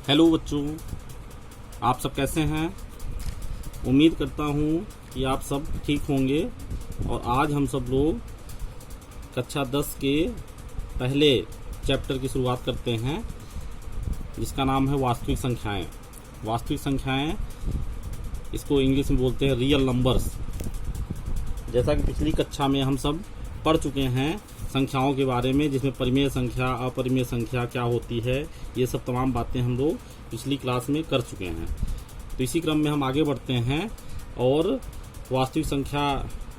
Hello बच्चों, आप सब कैसे हैं। उम्मीद करता हूँ कि आप सब ठीक होंगे। और आज हम सब लोग कक्षा 10 के पहले चैप्टर की शुरुआत करते हैं, जिसका नाम है वास्तविक संख्याएं। वास्तविक संख्याएं, इसको इंग्लिश में बोलते हैं रियल नंबर्स। जैसा कि पिछली कक्षा में हम सब पढ़ चुके हैं संख्याओं के बारे में, जिसमें परिमेय संख्या, अपरिमेय संख्या क्या होती है, ये सब तमाम बातें हम लोग पिछली क्लास में कर चुके हैं। तो इसी क्रम में हम आगे बढ़ते हैं और वास्तविक संख्या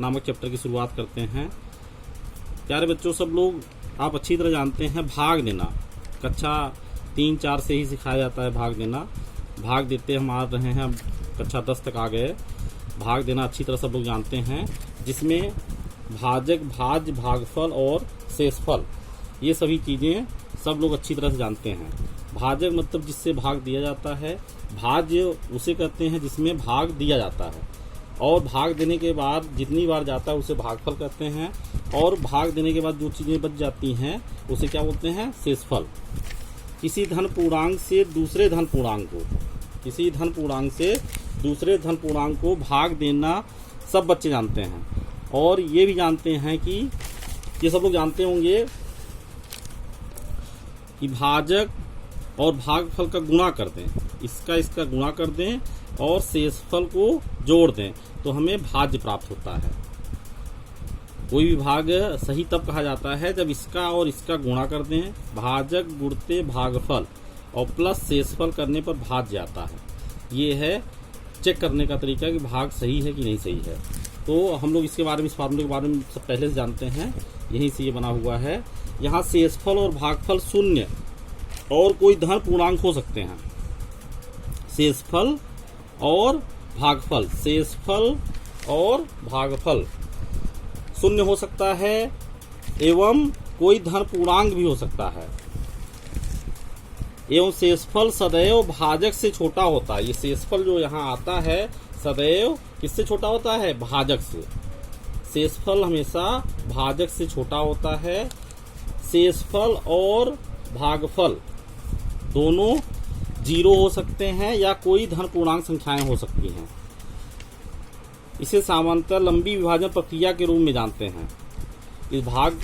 नामक चैप्टर की शुरुआत करते हैं। प्यारे बच्चों, सब लोग आप अच्छी तरह जानते हैं भाग देना। कक्षा 3-4 से ही सिखाया जाता है भाग देना। भाग देते हम आ रहे हैं, कक्षा 10 तक आ गए। भाग देना अच्छी तरह सब लोग जानते हैं, जिसमें भाजक, भाज्य, भागफल और शेषफल, ये सभी चीज़ें सब लोग अच्छी तरह से जानते हैं। भाजक मतलब जिससे भाग दिया जाता है, भाज्य उसे कहते हैं जिसमें भाग दिया जाता है, और भाग देने के बाद जितनी बार जाता है उसे भागफल कहते हैं, और भाग देने के बाद जो चीज़ें बच जाती हैं उसे क्या बोलते हैं, शेषफल। किसी धन पूर्णांक से दूसरे धन पूर्णांक को, किसी धन पूर्णांक से दूसरे धन पूर्णांक को भाग देना सब बच्चे जानते हैं। और ये भी जानते हैं कि ये सब लोग जानते होंगे कि भाजक और भागफल का गुणा कर दें, इसका गुणा कर दें और शेषफल को जोड़ दें तो हमें भाज्य प्राप्त होता है। कोई भी भाग सही तब कहा जाता है जब इसका और इसका गुणा कर दें, भाजक गुणते भागफल और प्लस शेषफल करने पर भाज्य आता है। ये है चेक करने का तरीका कि भाग सही है कि नहीं सही है। तो हम लोग इसके बारे में, इस फार्मूले के बारे में सब पहले से जानते हैं, यहीं से ये बना हुआ है। यहाँ शेषफल और भागफल शून्य और कोई धन पूर्णांक हो सकते हैं। शेषफल और भागफल, शेषफल और भागफल शून्य हो सकता है एवं कोई धन पूर्णांक भी हो सकता है। एवं शेषफल सदैव भाजक से छोटा होता है। ये शेषफल जो यहाँ आता है सदैव किससे छोटा होता है, भाजक से। शेषफल हमेशा भाजक से छोटा होता है। शेषफल और भागफल दोनों 0 हो सकते हैं या कोई धन पूर्णांक संख्याएं हो सकती हैं। इसे सामान्यतः लंबी विभाजन प्रक्रिया के रूप में जानते हैं। इस भाग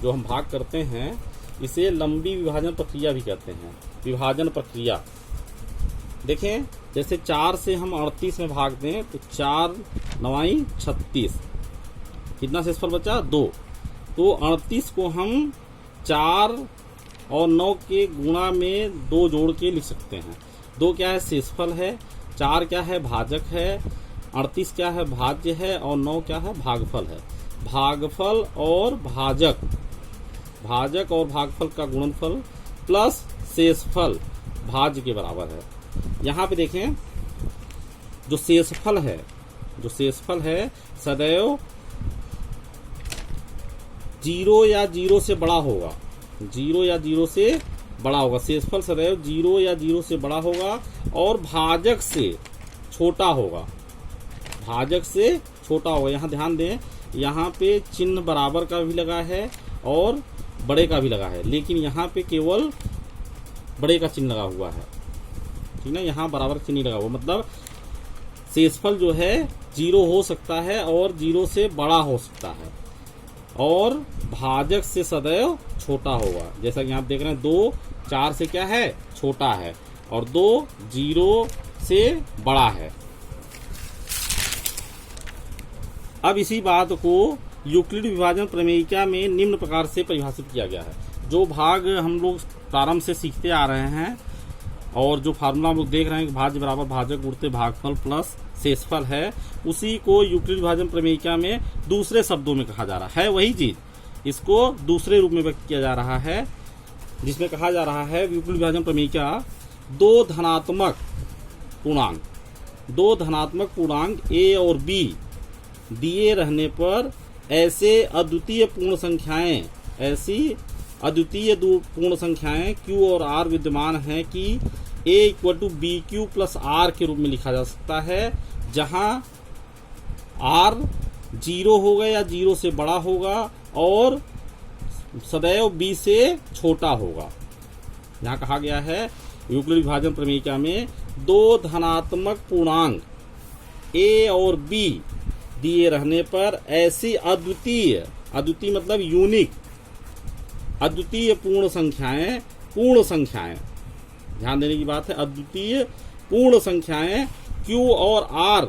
जो हम भाग करते हैं इसे लंबी विभाजन प्रक्रिया भी कहते हैं। विभाजन प्रक्रिया देखें, जैसे 4 से हम 38 में भाग दें तो 4 9 36, कितना शेषफल बचा, 2। तो 38 को हम 4 और 9 के गुणा में 2 जोड़ के लिख सकते हैं। 2 क्या है, शेषफल है, 4 क्या है, भाजक है, 38 क्या है, भाज्य है, और 9 क्या है, भागफल है। भागफल और भाजक, भाजक और भागफल का गुणनफल प्लस शेषफल भाज्य के बराबर है। यहाँ पे देखें, जो शेषफल है सदैव 0 या 0 से बड़ा होगा। 0 या 0 से बड़ा होगा। शेषफल सदैव 0 या 0 से बड़ा होगा और भाजक से छोटा होगा। भाजक से छोटा होगा। यहाँ ध्यान दें, यहाँ पे चिन्ह बराबर का भी लगा है और बड़े का भी लगा है, लेकिन यहाँ पे केवल बड़े का चिन्ह लगा हुआ है, ठीक ना। यहाँ बराबर चिन्ह नहीं लगा हुआ, मतलब शेषफल जो है 0 हो सकता है और 0 से बड़ा हो सकता है, और भाजक से सदैव छोटा होगा। जैसा कि आप देख रहे हैं, 2 4 से क्या है, छोटा है, और 2 0 से बड़ा है। अब इसी बात को यूक्लिड विभाजन प्रमेयिका में निम्न प्रकार से परिभाषित किया गया है। जो भाग हम लोग प्रारंभ से सीखते आ रहे हैं और जो फार्मूला हम लोग देख रहे हैं कि भाज्य बराबर भाजक गुणते भागफल प्लस शेषफल है, उसी को यूक्लिड विभाजन प्रमेयिका में दूसरे शब्दों में कहा जा रहा है। वही चीज इसको दूसरे रूप में व्यक्त किया जा रहा है, जिसमें कहा जा रहा है यूक्लिड विभाजन प्रमेयिका 2 धनात्मक पूर्णांक ए और बी दिए रहने पर ऐसी अद्वितीय पूर्ण संख्याएं Q और R विद्यमान हैं कि A = BQ + R के रूप में लिखा जा सकता है, जहां R 0 होगा या 0 से बड़ा होगा और सदैव B से छोटा होगा। यहाँ कहा गया है यूक्लिड विभाजन प्रमेयिका में दो धनात्मक पूर्णांक a और b दिए रहने पर ऐसी अद्वितीय मतलब यूनिक अद्वितीय पूर्ण संख्याएं ध्यान देने की बात है, अद्वितीय पूर्ण संख्याएं q और r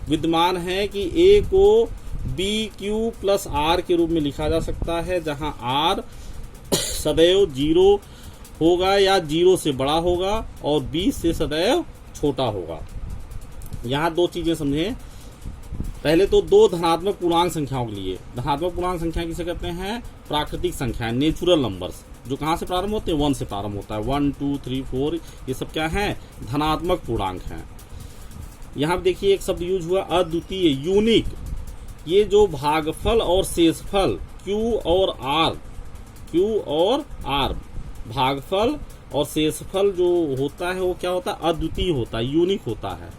विद्यमान है कि a को bq प्लस r के रूप में लिखा जा सकता है, जहां r सदैव 0 होगा या 0 से बड़ा होगा और b से सदैव छोटा होगा। यहाँ दो चीजें समझें। पहले तो दो धनात्मक पूर्णांक संख्याओं के लिए, धनात्मक पूर्णांक संख्या किसे कहते हैं? प्राकृतिक संख्याएं, नेचुरल नंबर्स, जो कहाँ से प्रारंभ होते हैं? 1 से प्रारंभ होता है। 1 2 3 4 ये सब क्या है? धनात्मक पूर्णांक हैं। यहाँ देखिए एक शब्द यूज हुआ अद्वितीय, यूनिक। ये जो भागफल और शेषफल Q और R भागफल और शेषफल जो होता है वो क्या होता है? अद्वितीय होता है, यूनिक होता है।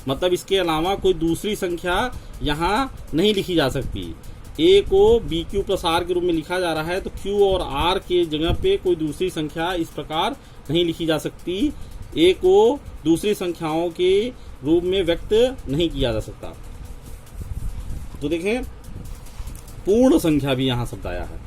मतलब इसके अलावा कोई दूसरी संख्या यहाँ नहीं लिखी जा सकती। a को bq प्लस r के रूप में लिखा जा रहा है तो q और r के जगह पे कोई दूसरी संख्या इस प्रकार नहीं लिखी जा सकती। a को दूसरी संख्याओं के रूप में व्यक्त नहीं किया जा सकता। तो देखें पूर्ण संख्या भी यहाँ शब्द आया है।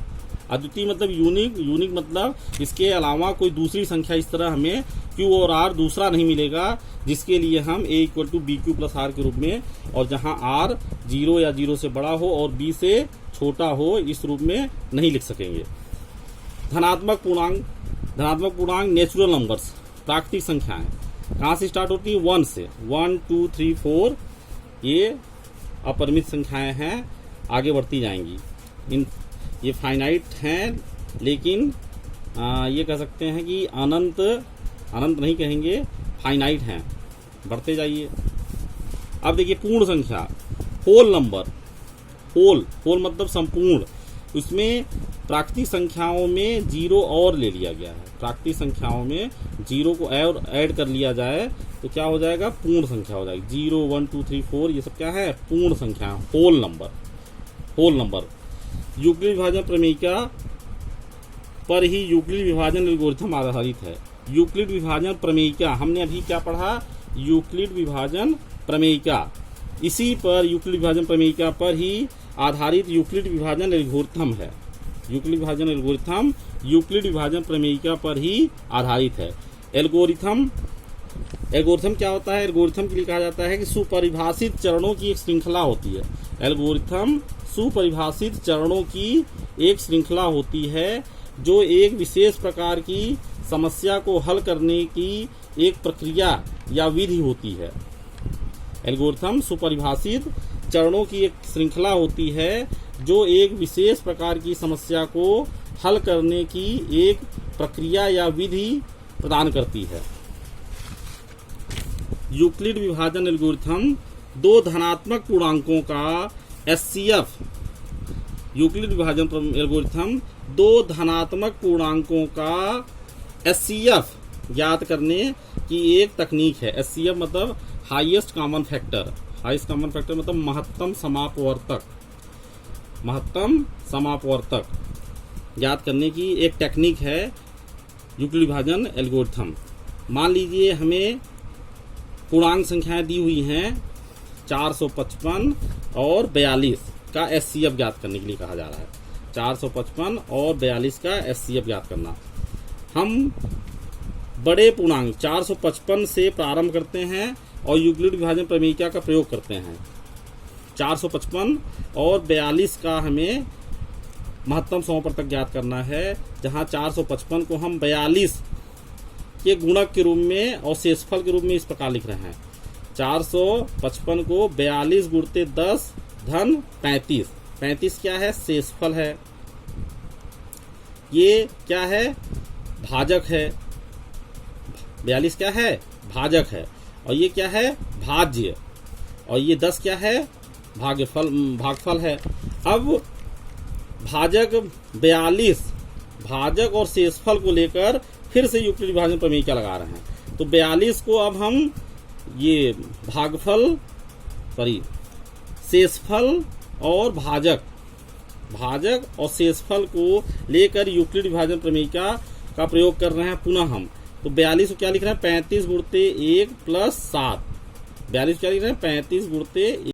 अद्वितीय मतलब यूनिक मतलब इसके अलावा कोई दूसरी संख्या इस तरह हमें q और r दूसरा नहीं मिलेगा जिसके लिए हम a equal to B Q plus r के रूप में, और जहां r 0 या 0 से बड़ा हो और b से छोटा हो, इस रूप में नहीं लिख सकेंगे। धनात्मक पूर्णांक नेचुरल नंबर्स, प्राकृतिक संख्याएं कहाँ से स्टार्ट होती है? 1 से। 1 2 3 4 ये अपरिमित संख्याएं हैं, आगे बढ़ती जाएंगी। ये फाइनाइट हैं, लेकिन ये कह सकते हैं कि अनंत नहीं कहेंगे, फाइनाइट हैं, बढ़ते जाइए। अब देखिए पूर्ण संख्या, होल नंबर, होल मतलब संपूर्ण। उसमें प्राकृतिक संख्याओं में 0 और ले लिया गया है। प्राकृतिक संख्याओं में 0 को ऐड कर लिया जाए तो क्या हो जाएगा? पूर्ण संख्या हो जाएगी। 0 1 2 3 4 ये सब क्या है? पूर्ण संख्या, होल नंबर। यूक्लिड विभाजन प्रमेयिका पर ही यूक्लिड विभाजन एल्गोरिथम आधारित है। यूक्लिड विभाजन प्रमेयिका हमने अभी क्या पढ़ा? यूक्लिड विभाजन प्रमेयिका। इसी पर यूक्लिड विभाजन प्रमेयिका पर ही आधारित यूक्लिड विभाजन एल्गोरिथम है। यूक्लिड विभाजन एल्गोरिथम यूक्लिड विभाजन प्रमेयिका पर ही आधारित है। एल्गोरिथम क्या होता है? एल्गोरिथम के लिए कहा जाता है कि सुपरिभाषित चरणों की एक श्रृंखला होती है। एल्गोरिथम सुपरिभाषित चरणों की एक श्रृंखला होती है जो एक विशेष प्रकार की समस्या को हल करने की एक प्रक्रिया या विधि होती है। एल्गोरिथम सुपरिभाषित चरणों की एक श्रृंखला होती है जो एक विशेष प्रकार की समस्या को हल करने की एक प्रक्रिया या विधि प्रदान करती है। यूक्लिड विभाजन एल्गोरिथम दो धनात्मक पूर्णांकों का एचसीएफ, यूक्लिड विभाजन एल्गोरिथम दो धनात्मक पूर्णांकों का एचसीएफ ज्ञात करने की एक तकनीक है। एचसीएफ मतलब हाईएस्ट कॉमन फैक्टर मतलब महत्तम समापवर्तक ज्ञात करने की एक टेक्निक है यूक्लिड विभाजन एल्गोरिथम। मान लीजिए हमें पूर्णांक संख्याएं दी हुई हैं 455 और 42 का एचसीएफ ज्ञात करने के लिए कहा जा रहा है। 455 और 42 का एचसीएफ ज्ञात करना। हम बड़े पूर्णांक 455 से प्रारंभ करते हैं और यूक्लिड विभाजन प्रमेयिका का प्रयोग करते हैं। 455 और 42 का हमें महत्तम समापवर्तक ज्ञात करना है, जहां 455 को हम 42 के गुणक के रूप में और शेषफल के रूप में इस प्रकार लिख रहे हैं। 455 को 42 गुणते 10 धन 35। 35 क्या है? शेषफल है। ये क्या है? भाजक है। 42 क्या है? भाजक है। और ये क्या है? भाज्य। और ये 10 क्या है? भागफल है। अब भाजक 42 भाजक और शेषफल को लेकर फिर से यूक्लिड विभाजन प्रमेयिका लगा रहे हैं। तो 42 को अब हम ये शेषफल और भाजक और शेषफल को लेकर यूक्लिड विभाजन प्रमेयिका का प्रयोग कर रहे हैं। पुनः हम तो 42 को क्या लिख रहा है, 35 गुणते 1 प्लस 7। 42 क्या लिख रहे हैं, 35 गुणते